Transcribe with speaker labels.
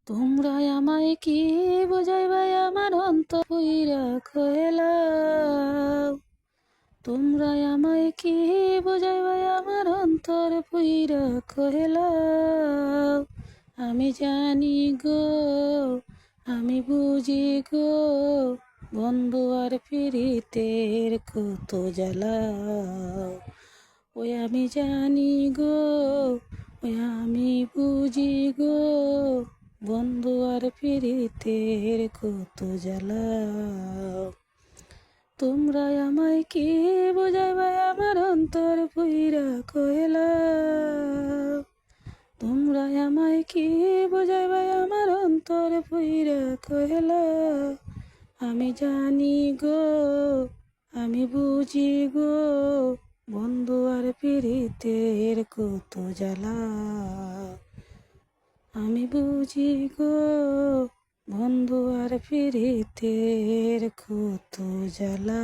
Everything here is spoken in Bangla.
Speaker 1: তোমরা আমায় কি বুঝাইবাই আমার অন্তর পুইরা কইলাও। তোমরা আমায় কি বুঝাইবাই আমার অন্তর পুইরা কইলাও। আমি জানি গো, আমি বুঝি গো, বন্ধু আর পিরিতের কত জ্বালা। ওই আমি জানি গো, ওই আমি বুঝি গো, বন্ধু আর পিরিতের কত জ্বালা। তোমরা আমায় কি বুঝাইবাই আমার অন্তর পুইরা কইলাও। তোমরা আমায় কি বুঝাইবাই আমার অন্তর পুইরা কইলাও। আমি জানি গো, আমি বুঝি গো, বন্ধু আর পিরিতের কত জ্বালা। আমি বুঝি গো, বন্ধু আর পিরিতের কত জ্বালা।